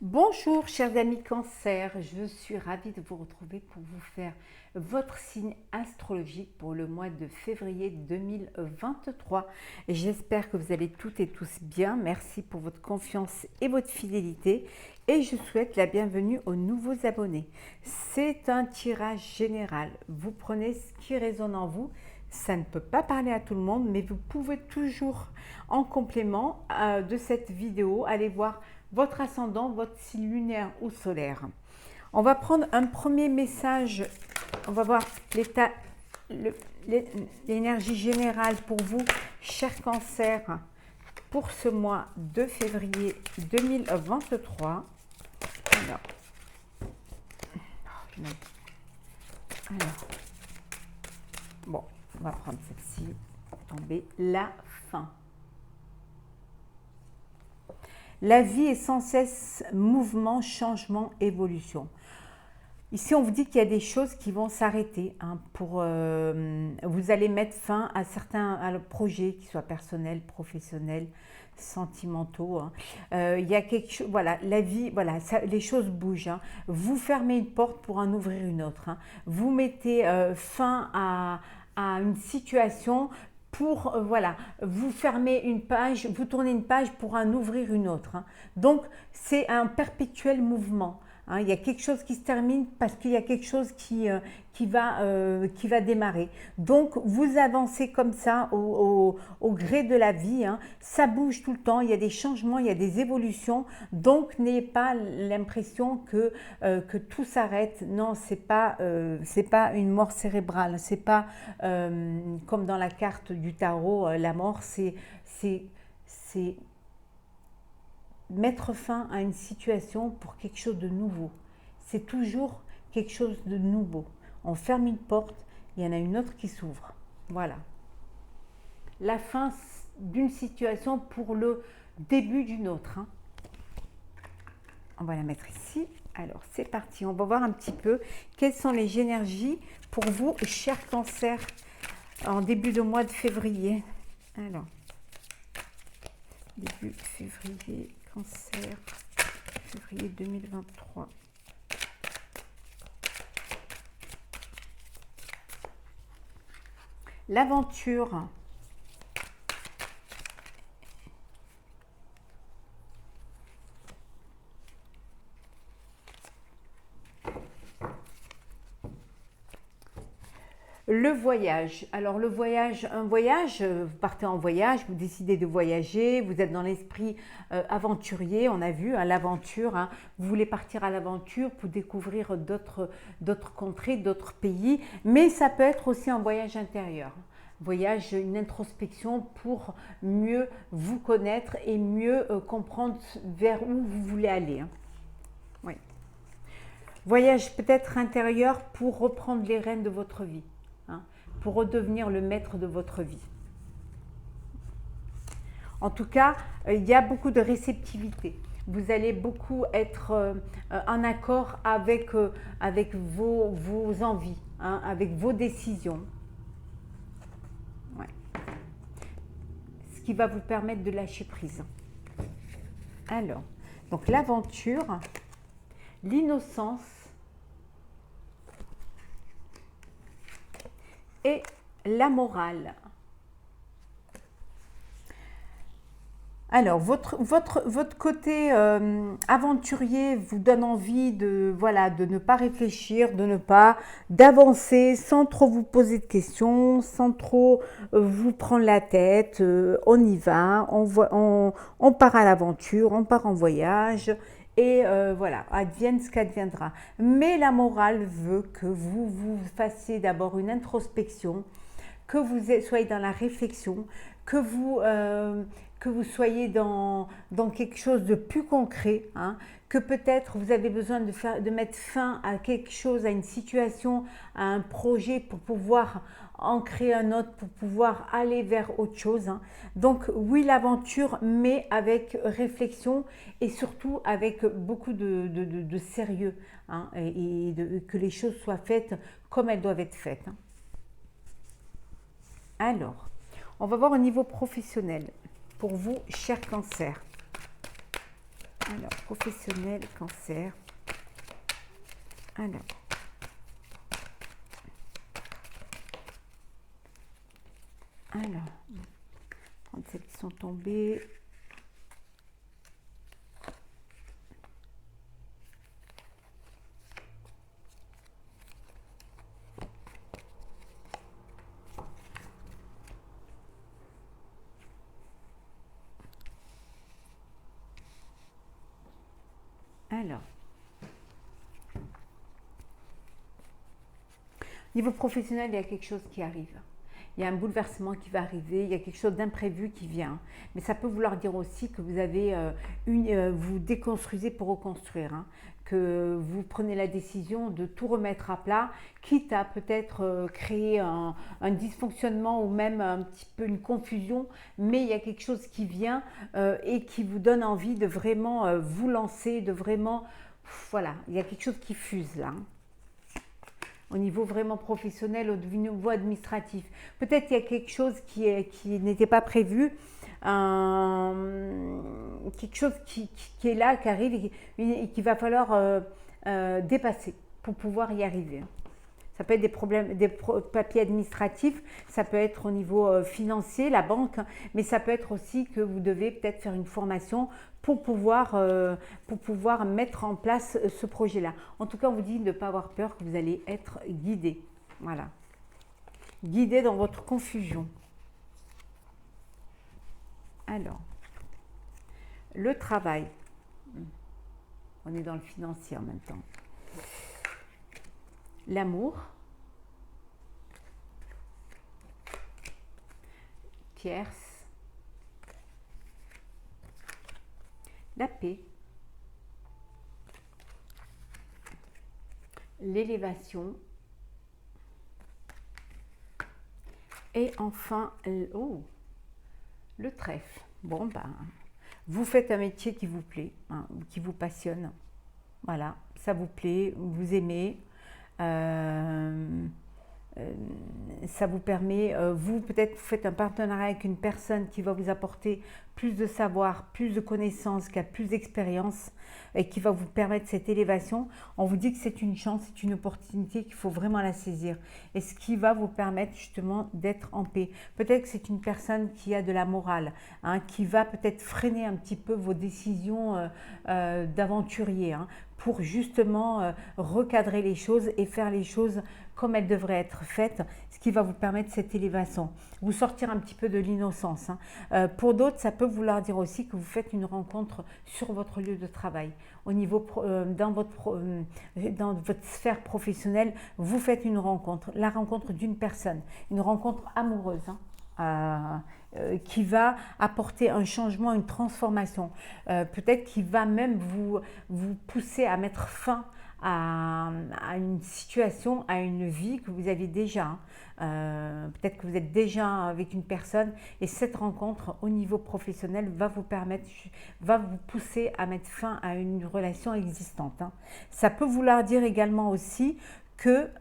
Bonjour chers amis Cancer, je suis ravie de vous retrouver pour vous faire votre signe astrologique pour le mois de février 2023. J'espère que vous allez toutes et tous bien, merci pour votre confiance et votre fidélité et je souhaite la bienvenue aux nouveaux abonnés. C'est un tirage général, vous prenez ce qui résonne en vous. Ça ne peut pas parler à tout le monde, mais vous pouvez toujours, en complément de cette vidéo, aller voir votre ascendant, votre signe lunaire ou solaire. On va prendre un premier message. On va voir l'état, l'énergie générale pour vous, chers Cancer, pour ce mois de février 2023. Alors, bon, on va prendre celle-ci, tomber la fin. La vie est sans cesse mouvement, changement, évolution. Ici, on vous dit qu'il y a des choses qui vont s'arrêter. Vous allez mettre fin à certains projets, qui soient personnels, professionnels, sentimentaux. Il y a quelque chose, voilà, la vie, voilà, les choses bougent. Vous fermez une porte pour en ouvrir une autre. Vous mettez fin à une situation pour, voilà, vous fermez une page, vous tournez une page pour en ouvrir une autre. Donc, c'est un perpétuel mouvement. Il y a quelque chose qui se termine parce qu'il y a quelque chose qui va démarrer. Donc, vous avancez comme ça au gré de la vie. Ça bouge tout le temps, il y a des changements, il y a des évolutions. Donc, n'ayez pas l'impression que tout s'arrête. Non, c'est pas une mort cérébrale. C'est pas comme dans la carte du tarot, la mort, c'est mettre fin à une situation pour quelque chose de nouveau. C'est toujours quelque chose de nouveau. On ferme une porte, il y en a une autre qui s'ouvre. Voilà. La fin d'une situation pour le début d'une autre. On va la mettre ici. Alors, c'est parti. On va voir un petit peu quelles sont les énergies pour vous, chers Cancer, en début de mois de février. Alors, début février, Cancer, février 2023. L'aventure. Le voyage. Alors le voyage, un voyage, vous partez en voyage, vous décidez de voyager, vous êtes dans l'esprit aventurier, on a vu l'aventure, vous voulez partir à l'aventure pour découvrir d'autres contrées, d'autres pays, mais ça peut être aussi un voyage intérieur. Voyage, une introspection pour mieux vous connaître et mieux comprendre vers où vous voulez aller. Oui. Voyage peut-être intérieur pour reprendre les rênes de votre vie. Pour redevenir le maître de votre vie. En tout cas, il y a beaucoup de réceptivité. Vous allez beaucoup être en accord avec vos envies, avec vos décisions. Ouais. Ce qui va vous permettre de lâcher prise. Alors, donc l'aventure, l'innocence, et la morale. Alors, votre côté aventurier vous donne envie de ne pas réfléchir, d'avancer sans trop vous poser de questions, sans trop vous prendre la tête. On y va, on part à l'aventure, on part en voyage. Et voilà, advienne ce qu'adviendra. Mais la morale veut que vous fassiez d'abord une introspection, que vous soyez dans la réflexion, que vous soyez dans quelque chose de plus concret, que peut-être vous avez besoin de mettre fin à quelque chose, à une situation, à un projet pour pouvoir en créer un autre, pour pouvoir aller vers autre chose. Donc oui, l'aventure, mais avec réflexion et surtout avec beaucoup de sérieux, et que les choses soient faites comme elles doivent être faites. Alors, on va voir au niveau professionnel. Pour vous, cher Cancer. Alors, professionnel, cancer. Alors. Alors, prendre celles qui sont tombées. Alors, niveau professionnel, il y a quelque chose qui arrive. Il y a un bouleversement qui va arriver, il y a quelque chose d'imprévu qui vient. Mais ça peut vouloir dire aussi que vous avez vous déconstruisez pour reconstruire, hein, que vous prenez la décision de tout remettre à plat, quitte à peut-être créer un dysfonctionnement ou même un petit peu une confusion, mais il y a quelque chose qui vient et qui vous donne envie de vraiment vous lancer, de vraiment, voilà, il y a quelque chose qui fuse là, hein, au niveau vraiment professionnel, au niveau administratif. Peut-être qu'il y a quelque chose qui n'était pas prévu, quelque chose qui est là, qui arrive et qu'il va falloir dépasser pour pouvoir y arriver. Ça peut être des problèmes, des papiers administratifs, ça peut être au niveau financier, la banque, mais ça peut être aussi que vous devez peut-être faire une formation pour pouvoir mettre en place ce projet-là. En tout cas, on vous dit de ne pas avoir peur, que vous allez être guidé. Voilà. Guidé dans votre confusion. Alors, le travail. On est dans le financier en même temps. L'amour. Tierce. La paix. L'élévation. Et enfin, le trèfle. Bon, ben, vous faites un métier qui vous plaît, hein, qui vous passionne. Voilà, ça vous plaît, vous aimez. Ça vous permet, vous peut-être vous faites un partenariat avec une personne qui va vous apporter plus de savoir, plus de connaissances, qui a plus d'expérience et qui va vous permettre cette élévation. On vous dit que c'est une chance, c'est une opportunité qu'il faut vraiment la saisir et ce qui va vous permettre justement d'être en paix. Peut-être que c'est une personne qui a de la morale, hein, qui va peut-être freiner un petit peu vos décisions d'aventurier, hein, pour justement recadrer les choses et faire les choses comme elles devraient être faites, ce qui va vous permettre cette élévation, vous sortir un petit peu de l'innocence, hein. Pour d'autres, ça peut vouloir dire aussi que vous faites une rencontre sur votre lieu de travail. Au niveau dans votre sphère professionnelle, vous faites une rencontre, la rencontre d'une personne, une rencontre amoureuse, hein, qui va apporter un changement, une transformation. Peut-être qu'il va même vous pousser à mettre fin à une situation, à une vie que vous avez déjà. Peut-être que vous êtes déjà avec une personne et cette rencontre au niveau professionnel va vous permettre, va vous pousser à mettre fin à une relation existante, hein. Ça peut vouloir dire également aussi que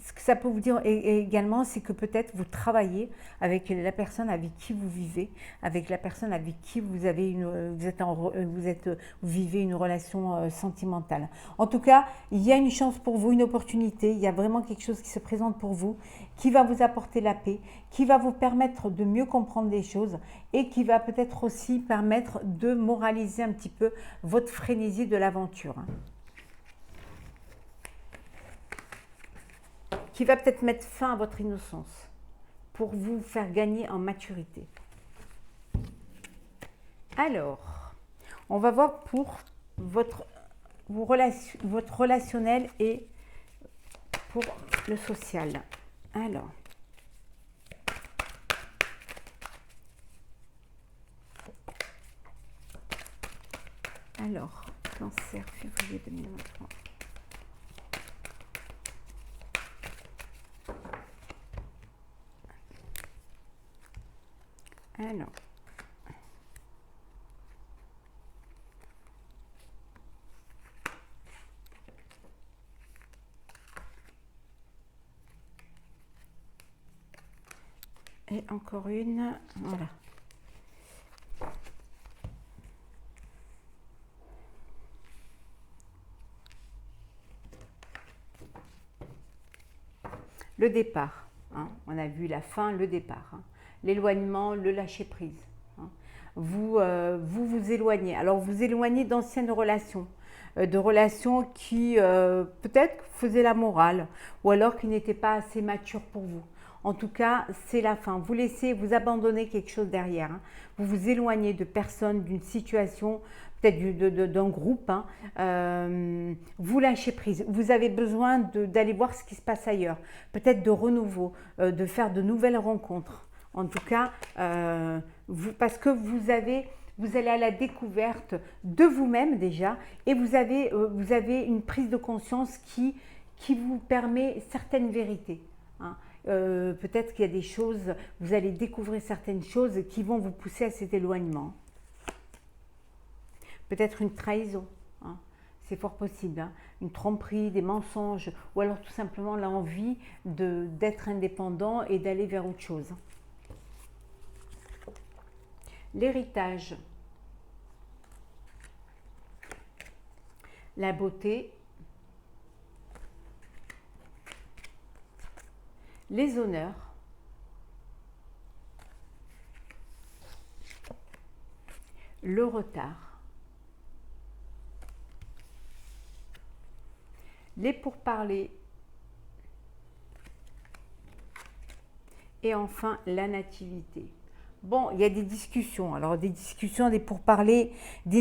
ce que ça peut vous dire également, c'est que peut-être vous travaillez avec la personne avec qui vous vivez, avec la personne avec qui vous vivez une relation sentimentale. En tout cas, il y a une chance pour vous, une opportunité, il y a vraiment quelque chose qui se présente pour vous, qui va vous apporter la paix, qui va vous permettre de mieux comprendre les choses et qui va peut-être aussi permettre de moraliser un petit peu votre frénésie de l'aventure, hein. Qui va peut-être mettre fin à votre innocence pour vous faire gagner en maturité. Alors, on va voir pour votre relationnel et pour le social. Alors, cancer, février 2023. Alors, et encore une, voilà. le départ. Hein. On a vu la fin, le départ. Hein. L'éloignement, le lâcher-prise. Hein. Vous éloignez. Alors, vous éloignez d'anciennes relations. De relations qui peut-être faisaient la morale ou alors qui n'étaient pas assez matures pour vous. En tout cas, c'est la fin. Vous laissez, vous abandonnez quelque chose derrière. Hein. Vous vous éloignez de personnes, d'une situation, peut-être d'un groupe. Hein. Vous lâchez prise. Vous avez besoin d'aller voir ce qui se passe ailleurs. Peut-être de renouveau, de faire de nouvelles rencontres. En tout cas, parce que vous allez à la découverte de vous-même déjà et vous avez une prise de conscience qui vous permet certaines vérités. Hein. Peut-être qu'il y a des choses, vous allez découvrir certaines choses qui vont vous pousser à cet éloignement. Peut-être une trahison, hein. C'est fort possible, hein. Une tromperie, des mensonges, ou alors tout simplement l'envie d'être indépendant et d'aller vers autre chose. L'héritage, la beauté, les honneurs, le retard, les pourparlers et enfin la nativité. Bon, il y a des discussions, alors des discussions, des pourparlers, des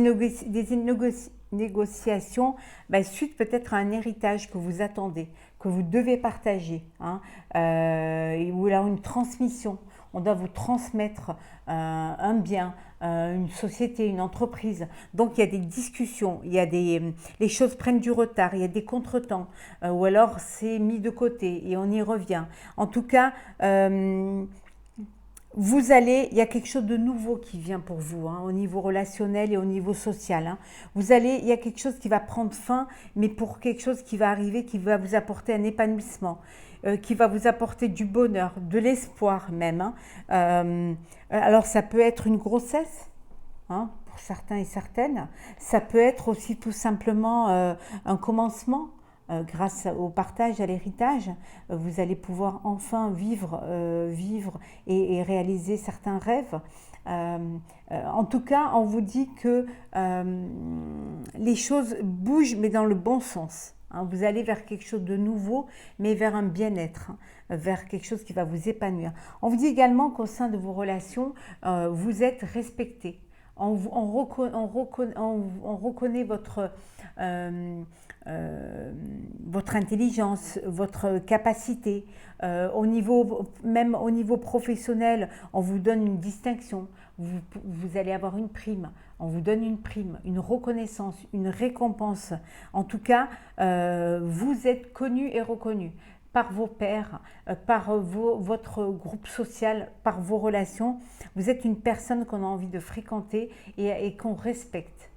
négociations, suite peut-être à un héritage que vous attendez, que vous devez partager, hein, ou alors une transmission. On doit vous transmettre un bien, une société, une entreprise. Donc il y a des discussions, les choses prennent du retard, il y a des contretemps, ou alors c'est mis de côté et on y revient. En tout cas, il y a quelque chose de nouveau qui vient pour vous, hein, au niveau relationnel et au niveau social. Hein. Il y a quelque chose qui va prendre fin, mais pour quelque chose qui va arriver, qui va vous apporter un épanouissement, qui va vous apporter du bonheur, de l'espoir même. Hein. Alors ça peut être une grossesse, hein, pour certains et certaines. Ça peut être aussi tout simplement un commencement. Grâce au partage, à l'héritage, vous allez pouvoir enfin vivre et réaliser certains rêves. En tout cas, on vous dit que les choses bougent, mais dans le bon sens. Hein. Vous allez vers quelque chose de nouveau, mais vers un bien-être, hein, vers quelque chose qui va vous épanouir. On vous dit également qu'au sein de vos relations, vous êtes respecté. On reconnaît votre intelligence, votre capacité. Même au niveau professionnel, on vous donne une distinction. Vous allez avoir une prime. On vous donne une prime, une reconnaissance, une récompense. En tout cas, vous êtes connu et reconnu par vos pairs, par votre groupe social, par vos relations. Vous êtes une personne qu'on a envie de fréquenter et qu'on respecte.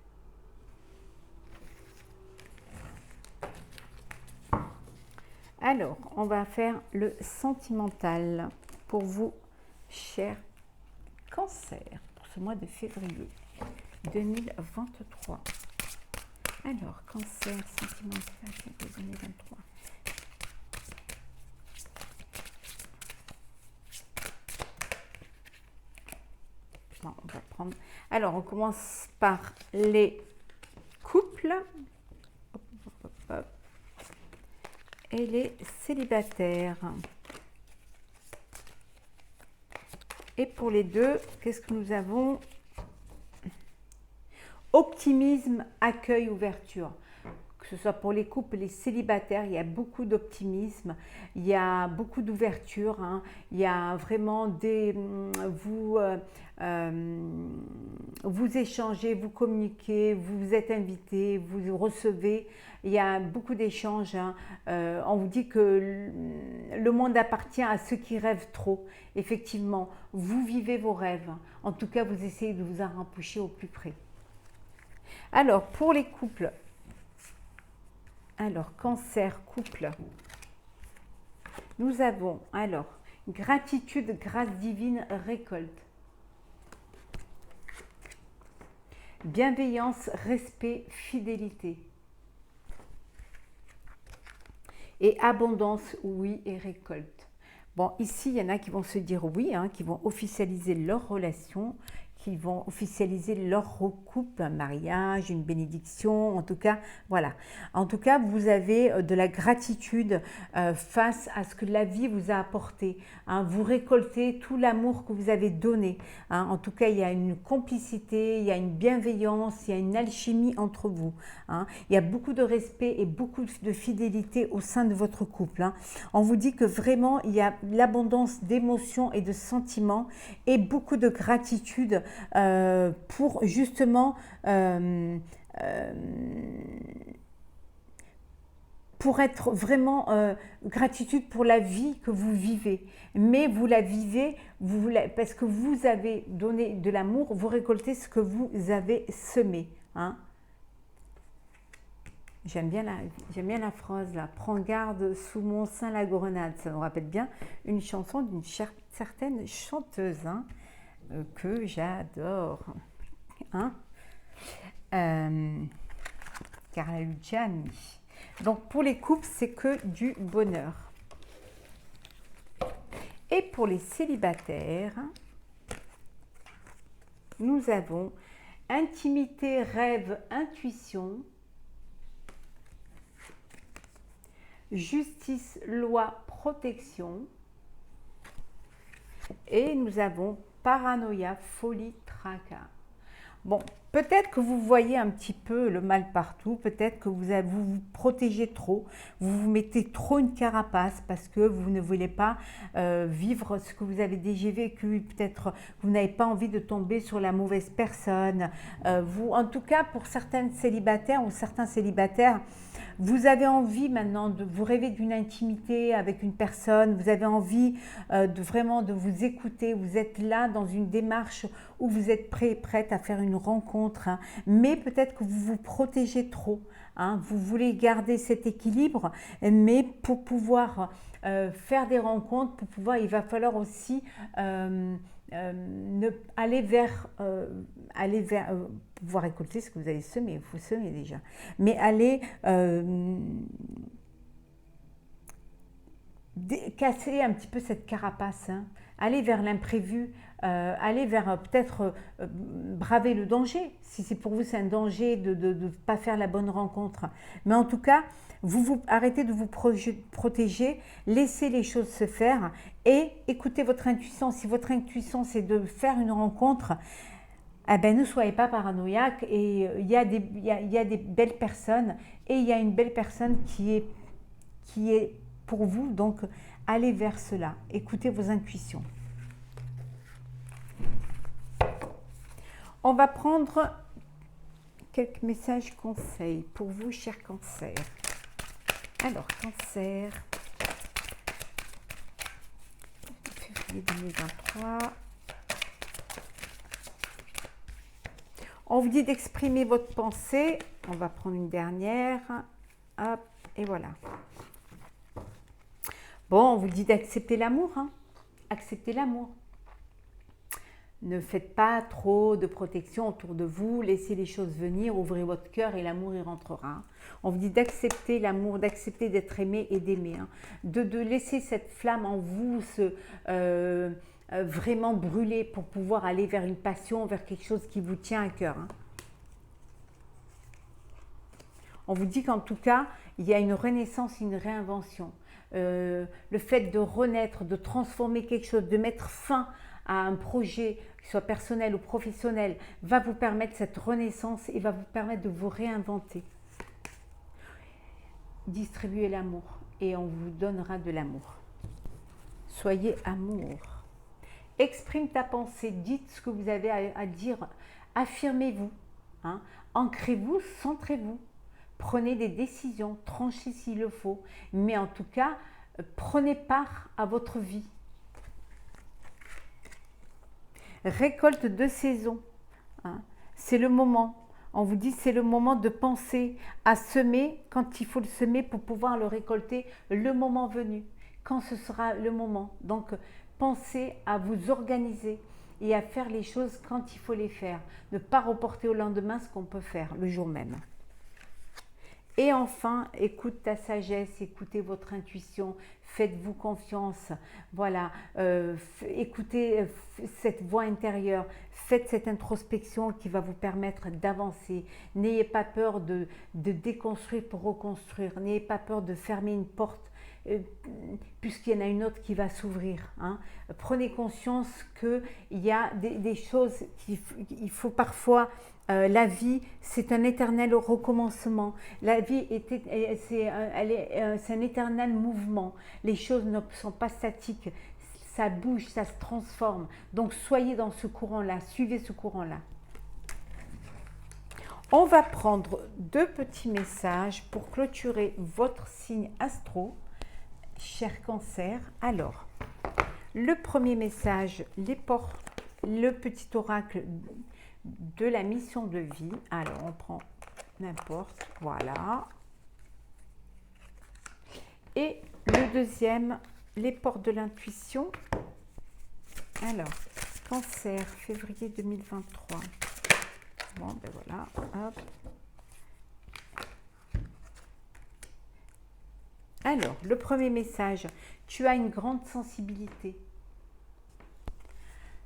Alors, on va faire le sentimental pour vous, chers cancers, pour ce mois de février 2023. Alors, cancer sentimental, février 2023. Bon, on va prendre. Alors, on commence par les couples. Hop, hop, hop. Et les célibataires. Et pour les deux, qu'est-ce que nous avons? Optimisme, accueil, ouverture. Que ce soit pour les couples, les célibataires, il y a beaucoup d'optimisme, il y a beaucoup d'ouverture, hein, il y a vraiment vous échangez, vous communiquez, vous êtes invités, vous recevez, il y a beaucoup d'échanges. Hein. On vous dit que le monde appartient à ceux qui rêvent trop. Effectivement, vous vivez vos rêves. En tout cas, vous essayez de vous en rapprocher au plus près. Alors, pour les couples, cancer, couple, nous avons gratitude, grâce divine, récolte. Bienveillance, respect, fidélité. Et abondance, oui, et récolte. Bon, ici, il y en a qui vont se dire oui, hein, qui vont officialiser leur relation, qui vont officialiser leur recoupe, un mariage, une bénédiction, en tout cas, voilà. En tout cas, vous avez de la gratitude face à ce que la vie vous a apporté. Hein. Vous récoltez tout l'amour que vous avez donné. Hein. En tout cas, il y a une complicité, il y a une bienveillance, il y a une alchimie entre vous. Hein. Il y a beaucoup de respect et beaucoup de fidélité au sein de votre couple. Hein. On vous dit que vraiment, il y a l'abondance d'émotions et de sentiments et beaucoup de gratitude pour justement pour être vraiment gratitude pour la vie que vous vivez. Mais vous la vivez parce que vous avez donné de l'amour, vous récoltez ce que vous avez semé. Hein. J'aime bien la phrase là. Prends garde sous mon sein la grenade. Ça me rappelle bien une chanson d'une certaine chanteuse. Hein. Que j'adore, hein, Carla Luciani. Donc pour les couples, c'est que du bonheur. Et pour les célibataires, nous avons intimité, rêve, intuition, justice, loi, protection. Et nous avons paranoïa, folie, tracas. Bon, peut-être que vous voyez un petit peu le mal partout, peut-être que vous vous protégez trop, vous vous mettez trop une carapace parce que vous ne voulez pas vivre ce que vous avez déjà vécu, peut-être vous n'avez pas envie de tomber sur la mauvaise personne. En tout cas, pour certaines célibataires ou certains célibataires, vous avez envie maintenant de vous rêver d'une intimité avec une personne, vous avez envie vraiment de vous écouter, vous êtes là dans une démarche où vous êtes prêt et prête à faire une rencontre, hein, mais peut-être que vous vous protégez trop, hein, vous voulez garder cet équilibre, mais pour pouvoir faire des rencontres, il va falloir aussi aller vers pouvoir récolter ce que vous avez semé, vous semez déjà, mais aller casser un petit peu cette carapace, hein, aller vers l'imprévu, aller vers peut-être braver le danger, si c'est pour vous c'est un danger de ne pas faire la bonne rencontre, mais en tout cas, vous arrêtez de vous protéger, laissez les choses se faire et écoutez votre intuition. Si votre intuition c'est de faire une rencontre, eh ben, ne soyez pas paranoïaque et il y a des belles personnes et il y a une belle personne qui est pour vous, donc allez vers cela, écoutez vos intuitions. On va prendre quelques messages conseils pour vous, chers cancers. Alors, cancer, février 2023. On vous dit d'exprimer votre pensée. On va prendre une dernière. Hop, et voilà. Bon, on vous dit d'accepter l'amour. Hein. Acceptez l'amour. Ne faites pas trop de protection autour de vous. Laissez les choses venir. Ouvrez votre cœur et l'amour y rentrera. On vous dit d'accepter l'amour, d'accepter d'être aimé et d'aimer. Hein. De laisser cette flamme en vous vraiment brûler pour pouvoir aller vers une passion, vers quelque chose qui vous tient à cœur. Hein. On vous dit qu'en tout cas, il y a une renaissance, une réinvention. Le fait de renaître, de transformer quelque chose, de mettre fin à un projet, qu'il soit personnel ou professionnel, va vous permettre cette renaissance et va vous permettre de vous réinventer. Distribuez l'amour et on vous donnera de l'amour. Soyez amour. Exprime ta pensée, dites ce que vous avez à dire, affirmez-vous, hein, ancrez-vous, centrez-vous, prenez des décisions, tranchez s'il le faut, mais en tout cas, prenez part à votre vie. Récolte de saison, hein, c'est le moment. On vous dit c'est le moment de penser à semer quand il faut le semer pour pouvoir le récolter le moment venu, quand ce sera le moment. Donc, pensez à vous organiser et à faire les choses quand il faut les faire. Ne pas reporter au lendemain ce qu'on peut faire le jour même. Et enfin, écoute ta sagesse, écoutez votre intuition, faites-vous confiance, voilà, écoutez cette voix intérieure, faites cette introspection qui va vous permettre d'avancer. N'ayez pas peur de déconstruire pour reconstruire, n'ayez pas peur de fermer une porte puisqu'il y en a une autre qui va s'ouvrir. Hein. Prenez conscience qu'il y a des choses qu'il faut parfois... la vie, c'est un éternel recommencement. La vie, c'est un éternel mouvement. Les choses ne sont pas statiques. Ça bouge, ça se transforme. Donc, soyez dans ce courant-là. Suivez ce courant-là. On va prendre 2 petits messages pour clôturer votre signe astro, cher Cancer. Alors, le premier message, le petit oracle de la mission de vie. Alors, on prend n'importe, voilà. Et le deuxième, les portes de l'intuition. Alors, Cancer, février 2023. Bon, ben voilà, hop. Alors, le premier message, tu as une grande sensibilité.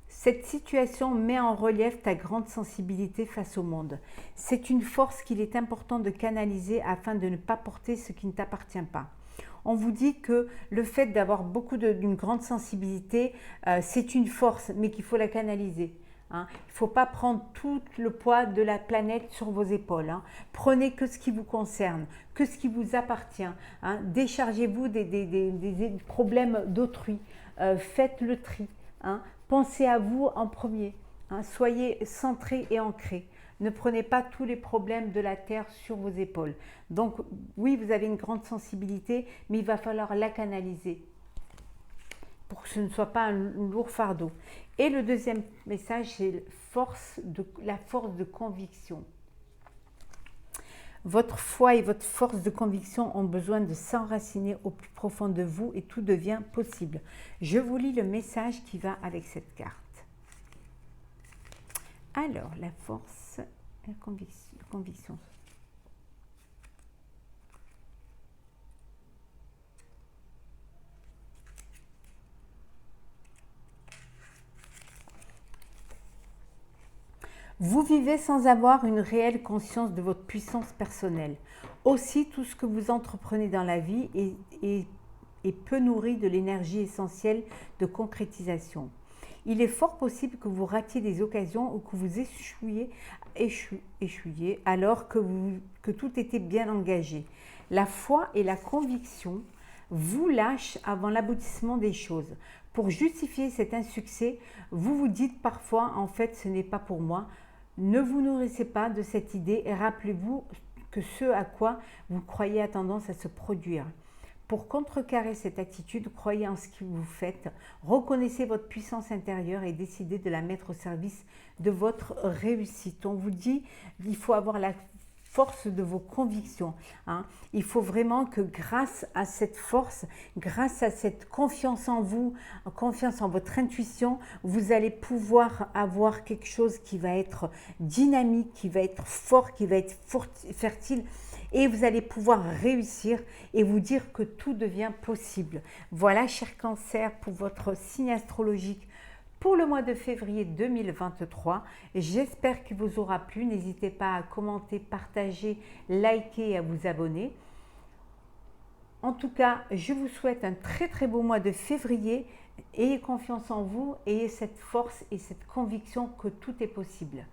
Cette situation met en relief ta grande sensibilité face au monde. C'est une force qu'il est important de canaliser afin de ne pas porter ce qui ne t'appartient pas. On vous dit que le fait d'avoir d'une grande sensibilité, c'est une force, mais qu'il faut la canaliser. Hein. Il ne faut pas prendre tout le poids de la planète sur vos épaules. Hein. Prenez que ce qui vous concerne, que ce qui vous appartient. Hein. Déchargez-vous des problèmes d'autrui. Faites le tri. Hein. Pensez à vous en premier. Hein. Soyez centré et ancré. Ne prenez pas tous les problèmes de la Terre sur vos épaules. Donc oui, vous avez une grande sensibilité, mais il va falloir la canaliser pour que ce ne soit pas un lourd fardeau. Et le deuxième message, c'est la force de conviction. Votre foi et votre force de conviction ont besoin de s'enraciner au plus profond de vous et tout devient possible. Je vous lis le message qui va avec cette carte. Alors, la force, la conviction. Vous vivez sans avoir une réelle conscience de votre puissance personnelle. Aussi, tout ce que vous entreprenez dans la vie est peu nourri de l'énergie essentielle de concrétisation. Il est fort possible que vous ratiez des occasions ou que vous échouiez alors que tout était bien engagé. La foi et la conviction vous lâchent avant l'aboutissement des choses. Pour justifier cet insuccès, vous vous dites parfois « en fait, ce n'est pas pour moi ». Ne vous nourrissez pas de cette idée et rappelez-vous que ce à quoi vous croyez a tendance à se produire. Pour contrecarrer cette attitude, croyez en ce que vous faites, reconnaissez votre puissance intérieure et décidez de la mettre au service de votre réussite. On vous dit qu'il faut avoir la force de vos convictions. Hein. Il faut vraiment que grâce à cette force, grâce à cette confiance en vous, confiance en votre intuition, vous allez pouvoir avoir quelque chose qui va être dynamique, qui va être fort, qui va être fertile. Et vous allez pouvoir réussir et vous dire que tout devient possible. Voilà, cher Cancer, pour votre signe astrologique pour le mois de février 2023. J'espère qu'il vous aura plu. N'hésitez pas à commenter, partager, liker et à vous abonner. En tout cas, je vous souhaite un très très beau mois de février. Ayez confiance en vous, ayez cette force et cette conviction que tout est possible.